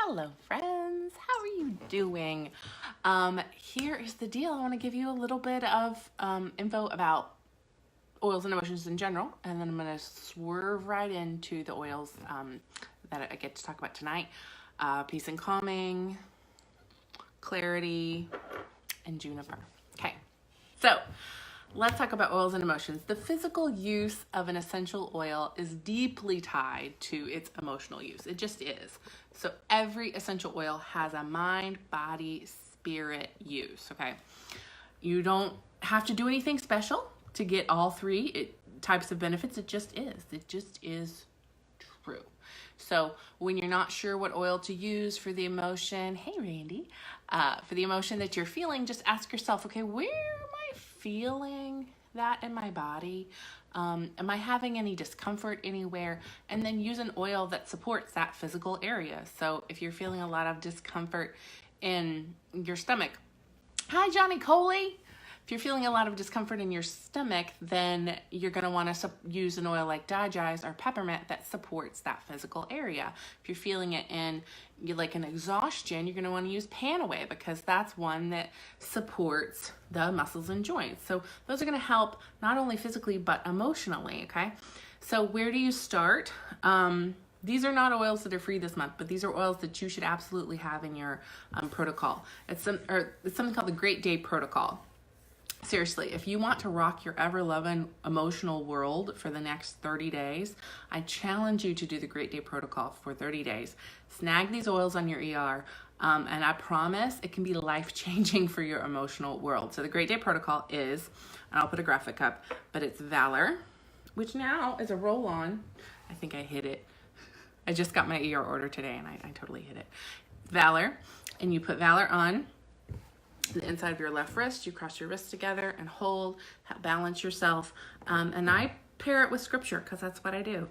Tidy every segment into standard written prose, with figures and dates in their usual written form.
Hello friends, how are you doing? Here is the deal. I want to give you a little bit of info about oils and emotions in general, and then I'm going to swerve right into the oils that I get to talk about tonight. Peace and calming, clarity, and juniper. Okay, so let's talk about oils and emotions. The physical use of an essential oil is deeply tied to its emotional use. It just is. So every essential oil has a mind, body, spirit use, okay? You don't have to do anything special to get all three types of benefits. It just is. It just is true. So when you're not sure what oil to use for the emotion, hey Randy, for the emotion that you're feeling, just ask yourself, okay, where am I feeling that in my body? Am I having any discomfort anywhere? And then use an oil that supports that physical area. So if you're feeling a lot of discomfort in your stomach, hi Johnny Coley. If you're feeling a lot of discomfort in your stomach, then you're going to want to use an oil like Digize or peppermint that supports that physical area. If you're feeling it in like an exhaustion, you're going to want to use Panaway because that's one that supports the muscles and joints. So those are going to help not only physically but emotionally, okay? So where do you start? These are not oils that are free this month, but these are oils that you should absolutely have in your protocol. It's something called the Great Day Protocol. Seriously, if you want to rock your ever-loving emotional world for the next 30 days, I challenge you to do the Great Day Protocol for 30 days. Snag these oils on your ER, and I promise it can be life-changing for your emotional world. So the Great Day Protocol is, and I'll put a graphic up, but it's Valor, which now is a roll-on. I think I hit it. I just got my ER order today, and I totally hit it. Valor, and you put Valor on the inside of your left wrist. You cross your wrists together and hold, balance yourself. And I pair it with scripture because that's what I do.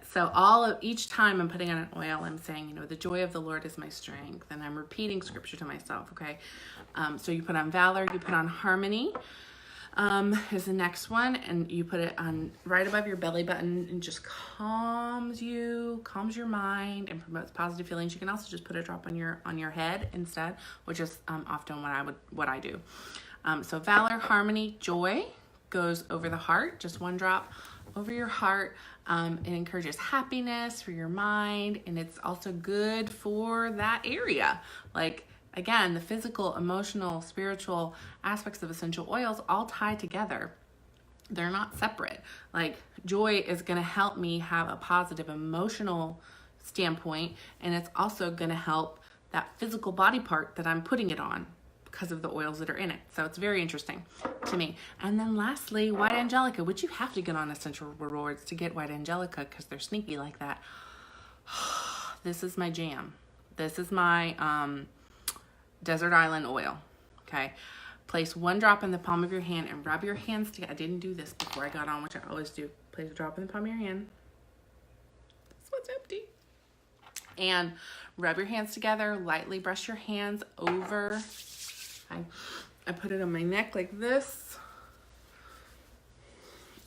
So each time I'm putting on an oil, I'm saying, the joy of the Lord is my strength. And I'm repeating scripture to myself, okay? So you put on Valor, you put on Harmony, is the next one, and you put it on right above your belly button and just calms your mind and promotes positive feelings. You can also just put a drop on your head instead, which is often what I do. So Valor, Harmony, Joy goes over the heart, just one drop over your heart. It encourages happiness for your mind, and it's also good for that area. Again, the physical, emotional, spiritual aspects of essential oils all tie together. They're not separate. Joy is going to help me have a positive emotional standpoint, and it's also going to help that physical body part that I'm putting it on because of the oils that are in it. So it's very interesting to me. And then lastly, White Angelica, which you have to get on Essential Rewards to get White Angelica because they're sneaky like that. This is my jam. This is my desert island oil. Okay, place one drop in the palm of your hand and rub your hands together. I didn't do this before I got on, which I always do. Place a drop in the palm of your hand. This one's empty. And rub your hands together. Lightly brush your hands over. I put it on my neck like this.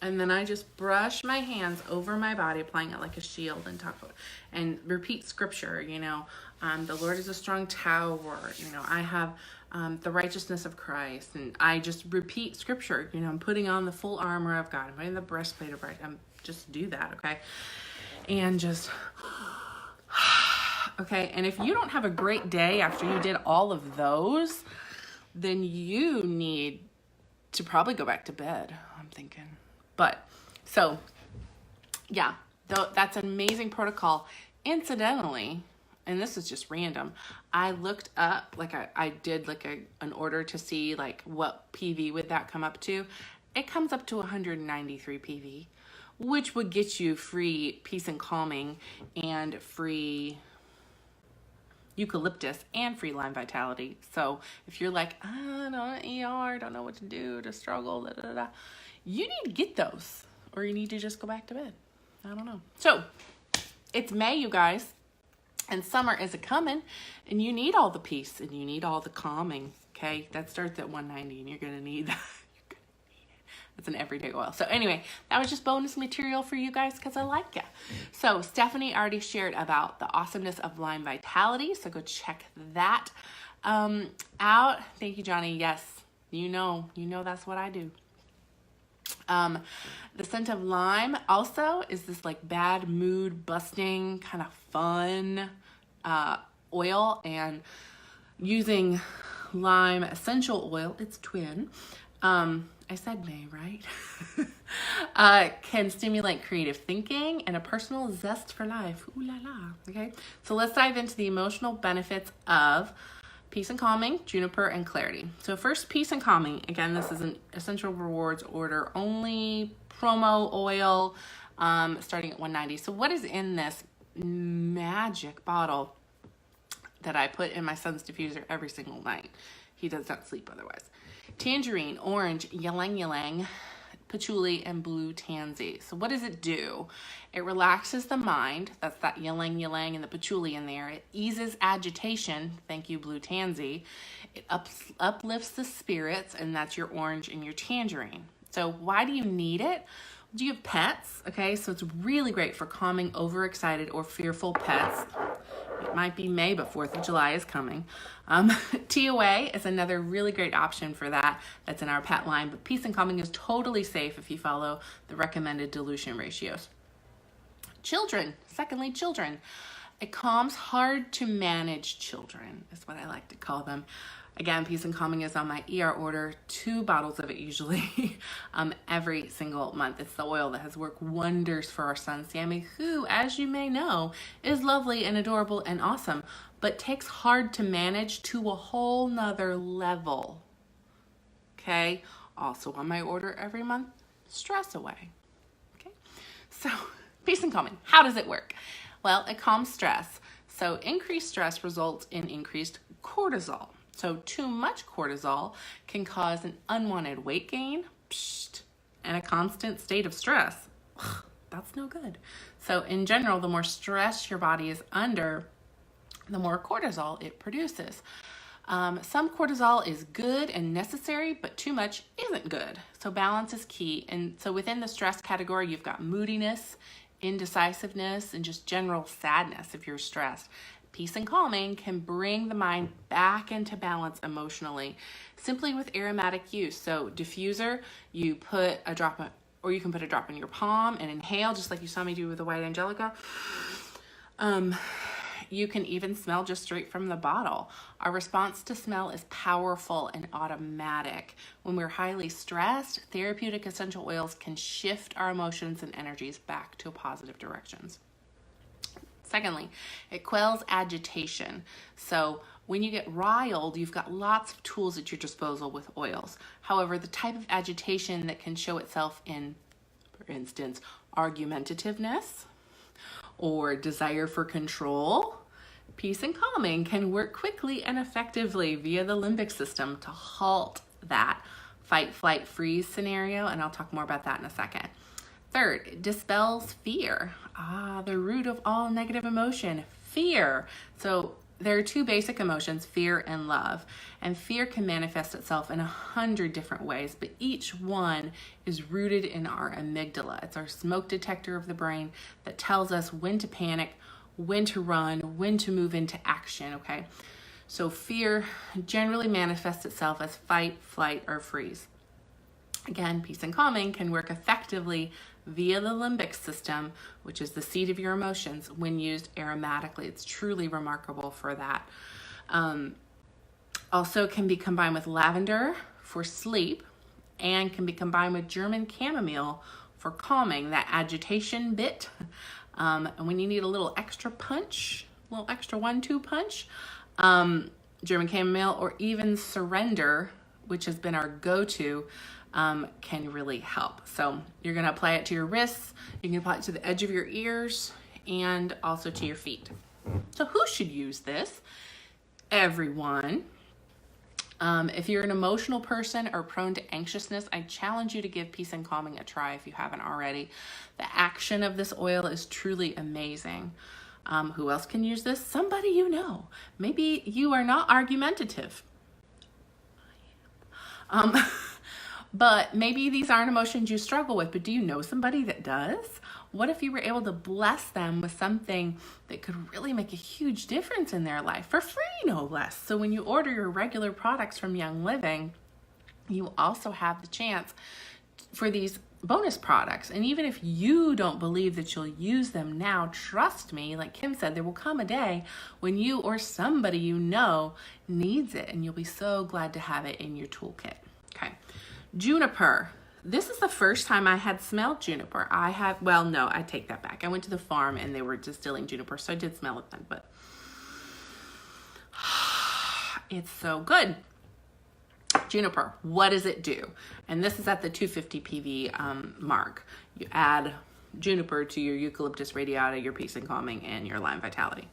And then I just brush my hands over my body, applying it like a shield and repeat scripture, the Lord is a strong tower, I have the righteousness of Christ. And I just repeat scripture, I'm putting on the full armor of God. I'm putting the breastplate of right. Just do that, okay? And just, okay. And if you don't have a great day after you did all of those, then you need to probably go back to bed, I'm thinking. But, so, yeah, that's an amazing protocol. Incidentally, and this is just random, I looked up, I did an order to see what PV would that come up to. It comes up to 193 PV, which would get you free peace and calming and free eucalyptus and free lime vitality. So if you're like, I don't ER, don't know what to do, to struggle, you need to get those, or you need to just go back to bed. I don't know. So it's May, you guys, and summer is a-coming, and you need all the peace, and you need all the calming, okay? That starts at 190, and you're going to need that. You're going to need it. It's an everyday oil. So anyway, that was just bonus material for you guys because I like you. So Stephanie already shared about the awesomeness of Lime Vitality. So go check that out. Thank you, Johnny. Yes, you know that's what I do. The scent of lime also is this like bad mood busting kind of fun oil, and using lime essential oil, its twin, I said May, right? Can stimulate creative thinking and a personal zest for life. Ooh la la. Okay, so let's dive into the emotional benefits of Peace and Calming, Juniper, and Clarity. So first, Peace and Calming. Again, this is an Essential Rewards order only promo oil, starting at $190. So what is in this magic bottle that I put in my son's diffuser every single night? He does not sleep otherwise. Tangerine, orange, ylang ylang, patchouli, and blue tansy. So what does it do? It relaxes the mind. That's that ylang ylang and the patchouli in there. It eases agitation. Thank you, blue tansy. It uplifts the spirits, and that's your orange and your tangerine. So why do you need it? Do you have pets? Okay, so it's really great for calming overexcited or fearful pets. It might be May, but 4th of July is coming. TOA is another really great option for that. That's in our pet line, but Peace and Calming is totally safe if you follow the recommended dilution ratios. Children, secondly, children. It calms hard to manage children, is what I like to call them. Again, Peace and Calming is on my ER order, 2 bottles of it usually every single month. It's the oil that has worked wonders for our son, Sammy, who, as you may know, is lovely and adorable and awesome, but takes hard to manage to a whole nother level. Okay, also on my order every month, Stress Away. Okay, so Peace and Calming, how does it work? Well, it calms stress. So increased stress results in increased cortisol. So too much cortisol can cause an unwanted weight gain and a constant state of stress. That's no good. So in general, the more stress your body is under, the more cortisol it produces. Some cortisol is good and necessary, but too much isn't good. So balance is key. And so within the stress category, you've got moodiness, indecisiveness, and just general sadness if you're stressed. Peace and Calming can bring the mind back into balance emotionally simply with aromatic use. So diffuser, you put a drop, or you can put a drop in your palm and inhale, just like you saw me do with the white Angelica. You can even smell just straight from the bottle. Our response to smell is powerful and automatic. When we're highly stressed, therapeutic essential oils can shift our emotions and energies back to positive directions. Secondly, it quells agitation. So when you get riled, you've got lots of tools at your disposal with oils. However, the type of agitation that can show itself in, for instance, argumentativeness or desire for control, Peace and Calming can work quickly and effectively via the limbic system to halt that fight, flight, freeze scenario, and I'll talk more about that in a second. Third, it dispels fear. The root of all negative emotion, fear. So there are 2 basic emotions, fear and love. And fear can manifest itself in 100 different ways, but each one is rooted in our amygdala. It's our smoke detector of the brain that tells us when to panic, when to run, when to move into action, okay? So fear generally manifests itself as fight, flight, or freeze. Again, Peace and Calming can work effectively via the limbic system, which is the seat of your emotions, when used aromatically. It's truly remarkable for that. Also can be combined with lavender for sleep, and can be combined with German chamomile for calming, that agitation bit. And when you need a little extra punch, a little extra 1-2 punch, German chamomile or even surrender, which has been our go-to, can really help. So you're going to apply it to your wrists, you can apply it to the edge of your ears, and also to your feet. So who should use this? Everyone. If you're an emotional person or prone to anxiousness, I challenge you to give Peace and Calming a try if you haven't already. The action of this oil is truly amazing. Who else can use this? Somebody you know. Maybe you are not argumentative. But maybe these aren't emotions you struggle with, but do you know somebody that does? What if you were able to bless them with something that could really make a huge difference in their life for free, no less? So when you order your regular products from Young Living, you also have the chance for these bonus products. And even if you don't believe that you'll use them now, trust me, like Kim said, there will come a day when you or somebody you know needs it, and you'll be so glad to have it in your toolkit. Okay. Juniper. This is the first time I had smelled juniper. I take that back. I went to the farm and they were distilling juniper, so I did smell it then, but it's so good. Juniper, what does it do? And this is at the 250 PV mark. You add juniper to your eucalyptus radiata, your peace and calming, and your lime vitality.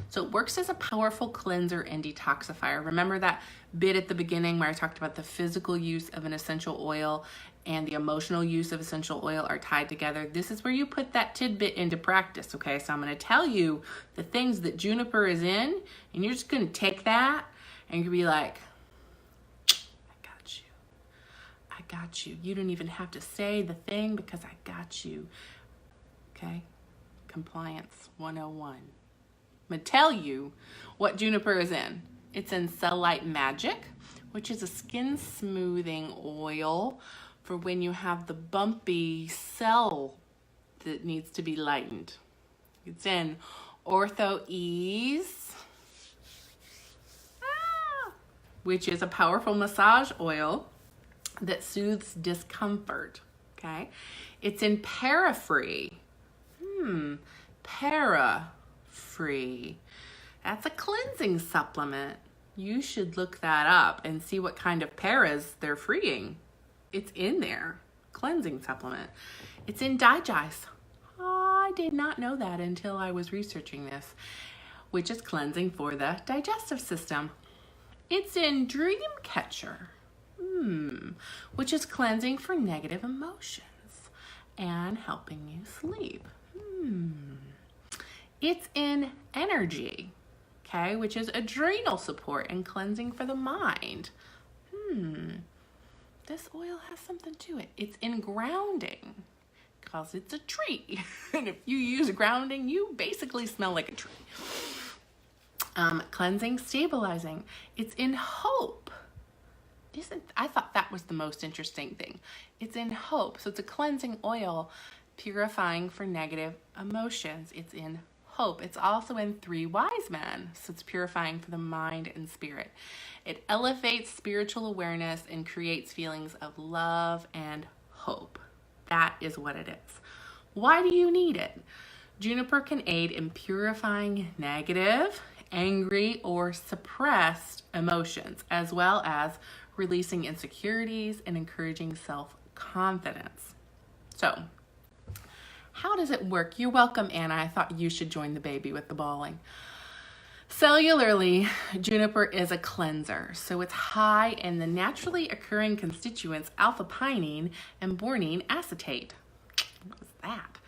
So it works as a powerful cleanser and detoxifier. Remember that bit at the beginning where I talked about the physical use of an essential oil and the emotional use of essential oil are tied together? This is where you put that tidbit into practice, okay? So I'm going to tell you the things that juniper is in, and you're just going to take that and you'll be like, I got you. You don't even have to say the thing because I got you. Okay? Compliance 101. I'm going to tell you what juniper is in. It's in Cellulite Magic, which is a skin smoothing oil for when you have the bumpy cell that needs to be lightened. It's in Ortho Ease, which is a powerful massage oil that soothes discomfort, okay? It's in Para-Free. Para-Free. That's a cleansing supplement. You should look that up and see what kind of paras they're freeing. It's in there. Cleansing supplement. It's in Digest. I did not know that until I was researching this, which is cleansing for the digestive system. It's in Dreamcatcher. Which is cleansing for negative emotions and helping you sleep. It's in Energy, okay, which is adrenal support and cleansing for the mind. This oil has something to it. It's in Grounding because it's a tree. And if you use grounding, you basically smell like a tree. Cleansing, stabilizing. It's in Hope. I thought that was the most interesting thing. It's in Hope. So it's a cleansing oil purifying for negative emotions. It's in Hope. It's also in Three Wise Men. So it's purifying for the mind and spirit. It elevates spiritual awareness and creates feelings of love and hope. That is what it is. Why do you need it? Juniper can aid in purifying negative, angry, or suppressed emotions, as well as releasing insecurities and encouraging self-confidence. So, how does it work? You're welcome, Anna. I thought you should join the baby with the bawling. Cellularly, juniper is a cleanser, so it's high in the naturally occurring constituents alpha-pinene and bornene acetate. What was that?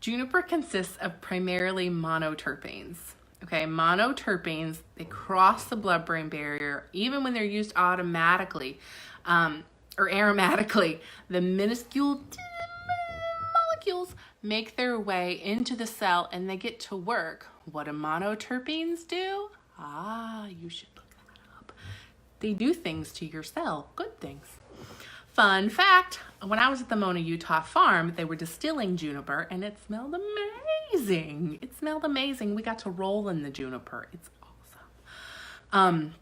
Juniper consists of primarily monoterpenes. Okay, monoterpenes, they cross the blood-brain barrier even when they're used automatically or aromatically. The minuscule molecules make their way into the cell and they get to work. What do monoterpenes do? You should look that up. They do things to your cell, good things. Fun fact, when I was at the Mona, Utah farm, they were distilling juniper and it smelled amazing. It smelled amazing. We got to roll in the juniper. It's awesome.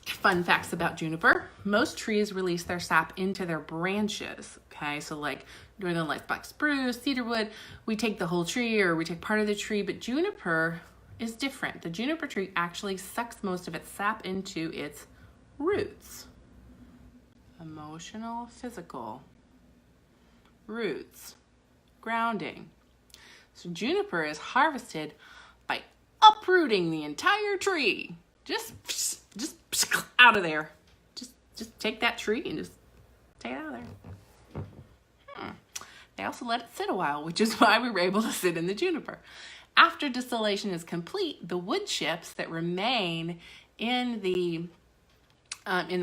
Fun facts about juniper. Most trees release their sap into their branches. Okay, so like Northern Lights black spruce, cedarwood, we take the whole tree or we take part of the tree, but juniper is different. The juniper tree actually sucks most of its sap into its roots. Emotional, physical, roots, grounding. So juniper is harvested by uprooting the entire tree. Just out of there. Just take that tree and just take it out of there. They also let it sit a while, which is why we were able to sit in the juniper. After distillation is complete, the wood chips that remain in the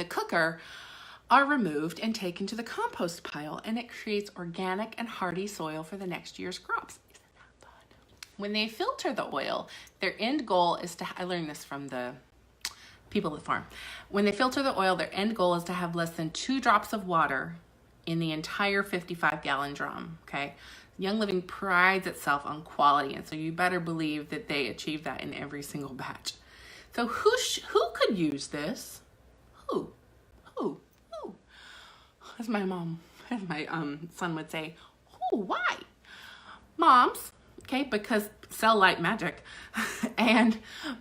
cooker are removed and taken to the compost pile, and it creates organic and hardy soil for the next year's crops. Isn't that fun? When they filter the oil, their end goal is to, I learned this from the people at the farm. When they filter the oil, their end goal is to have less than 2 drops of water in the entire 55-gallon drum, okay? Young Living prides itself on quality, and so you better believe that they achieve that in every single batch. So who could use this? Who? As my son would say, who, why? Moms, okay, because cell light magic, and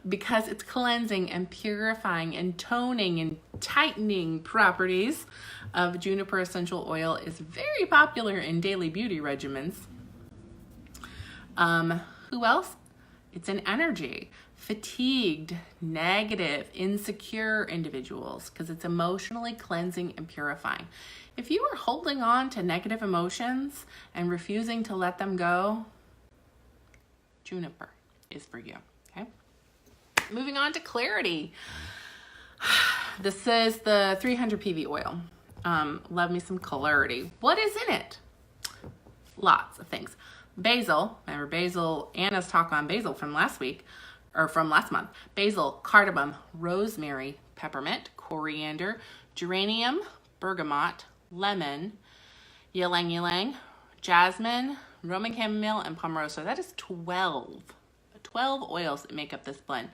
because it's cleansing and purifying and toning and tightening properties of juniper essential oil is very popular in daily beauty regimens. Who else? It's an energy. Fatigued, negative, insecure individuals, because it's emotionally cleansing and purifying. If you are holding on to negative emotions and refusing to let them go, Juniper is for you, okay? Moving on to clarity. This is the 300 PV oil. Love me some clarity. What is in it? Lots of things. Basil, remember basil, Anna's talk on basil from last week, or from last month. Basil, cardamom, rosemary, peppermint, coriander, geranium, bergamot, lemon, ylang ylang, jasmine, Roman chamomile, and pomarosa. That is 12 oils that make up this blend.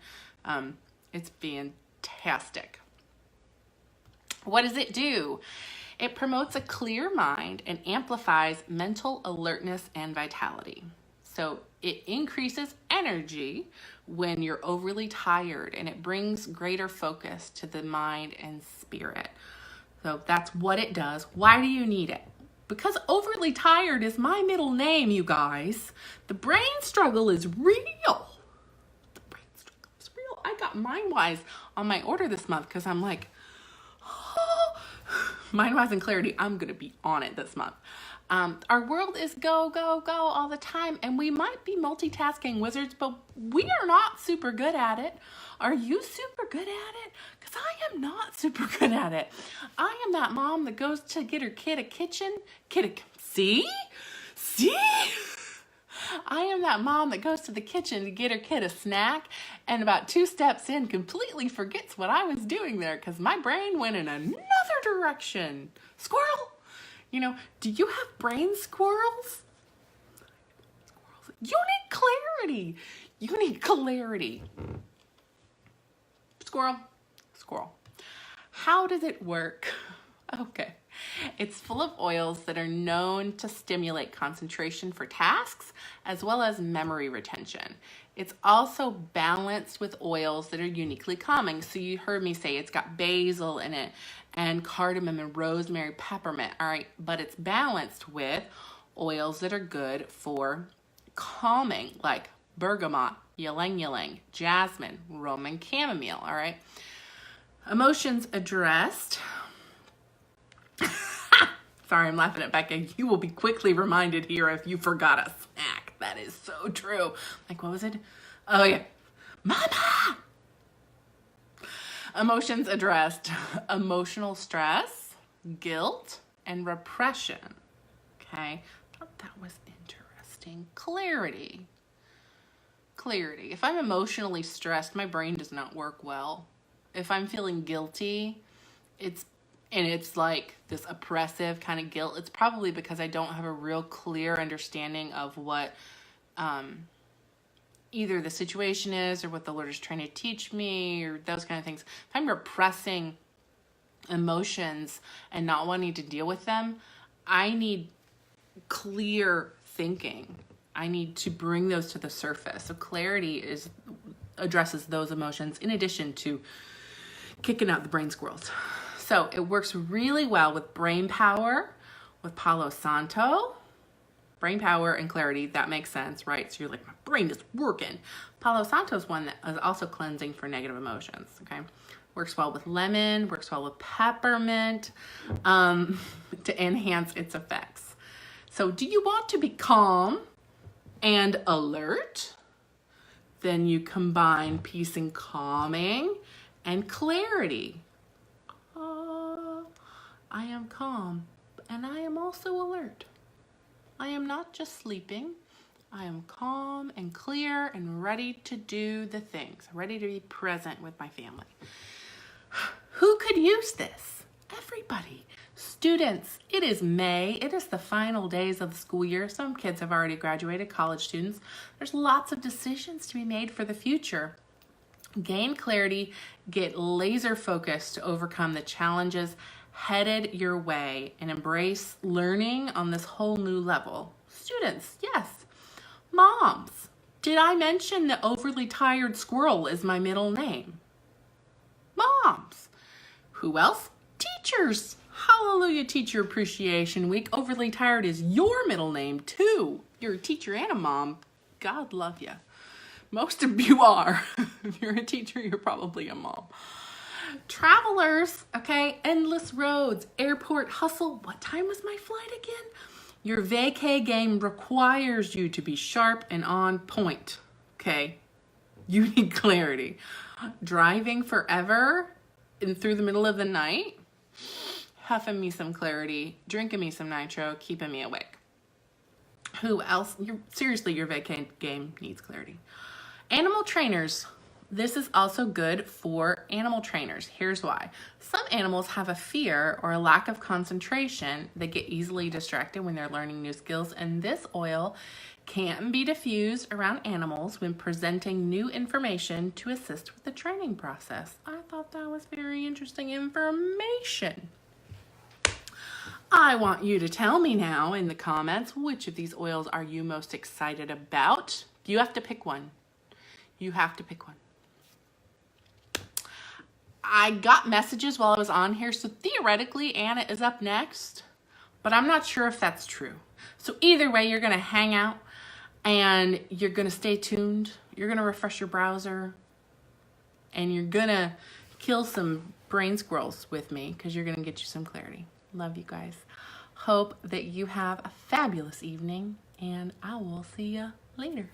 It's fantastic. What does it do? It promotes a clear mind and amplifies mental alertness and vitality. So it increases energy when you're overly tired, and it brings greater focus to the mind and spirit. So that's what it does. Why do you need it? Because overly tired is my middle name, you guys. The brain struggle is real. The brain struggle is real. I got MindWise on my order this month because I'm like, MindWise and Clarity, I'm going to be on it this month. Our world is go, go, go all the time, and we might be multitasking wizards, but we are not super good at it. Are you super good at it? Because I am not super good at it. I am that mom that goes to get her kid a kitchen. See? I am that mom that goes to the kitchen to get her kid a snack, and about 2 steps in completely forgets what I was doing there because my brain went in another direction. Squirrel! You know, do you have brain squirrels? You need clarity. You need clarity. Squirrel. How does it work? Okay. It's full of oils that are known to stimulate concentration for tasks as well as memory retention. It's also balanced with oils that are uniquely calming. So you heard me say it's got basil in it and cardamom and rosemary, peppermint. All right, but it's balanced with oils that are good for calming, like bergamot, ylang ylang, jasmine, Roman chamomile. All right. Emotions addressed. Sorry, I'm laughing at Becca. You will be quickly reminded here if you forgot a snack. That is so true. Like, what was it? Oh, yeah. Mama! Emotions addressed. Emotional stress, guilt, and repression. Okay? I thought that was interesting. Clarity. If I'm emotionally stressed, my brain does not work well. If I'm feeling guilty, it's like this oppressive kind of guilt, it's probably because I don't have a real clear understanding of what either the situation is or what the Lord is trying to teach me or those kind of things. If I'm repressing emotions and not wanting to deal with them, I need clear thinking. I need to bring those to the surface. So clarity addresses those emotions in addition to kicking out the brain squirrels. So it works really well with brain power, with Palo Santo. Brain power and clarity, that makes sense, right? So you're like, my brain is working. Palo Santo is one that is also cleansing for negative emotions, okay? Works well with lemon, works well with peppermint to enhance its effects. So do you want to be calm and alert? Then you combine peace and calming and clarity. I am calm, and I am also alert. I am not just sleeping. I am calm and clear and ready to do the things, ready to be present with my family. Who could use this? Everybody. Students, it is May. It is the final days of the school year. Some kids have already graduated, college students. There's lots of decisions to be made for the future. Gain clarity, get laser focused to overcome the challenges headed your way, and embrace learning on this whole new level. Students, yes. Moms, did I mention that overly tired squirrel is my middle name? Moms. Who else? Teachers. Hallelujah, Teacher Appreciation Week. Overly tired is your middle name too. You're a teacher and a mom. God love you. Most of you are. If you're a teacher, you're probably a mom. Travelers, okay, endless roads, airport hustle. What time was my flight again? Your vacay game requires you to be sharp and on point, okay? You need clarity. Driving forever and through the middle of the night, huffing me some clarity, drinking me some nitro, keeping me awake. Who else? Seriously, your vacay game needs clarity. Animal trainers. This is also good for animal trainers. Here's why. Some animals have a fear or a lack of concentration. They get easily distracted when they're learning new skills, and this oil can be diffused around animals when presenting new information to assist with the training process. I thought that was very interesting information. I want you to tell me now in the comments, which of these oils are you most excited about? You have to pick one. You have to pick one. I got messages while I was on here, so theoretically Anna is up next, but I'm not sure if that's true. So either way, you're gonna hang out and you're gonna stay tuned, you're gonna refresh your browser, and you're gonna kill some brain squirrels with me because you're gonna get you some clarity. Love you guys. Hope that you have a fabulous evening, and I will see you later.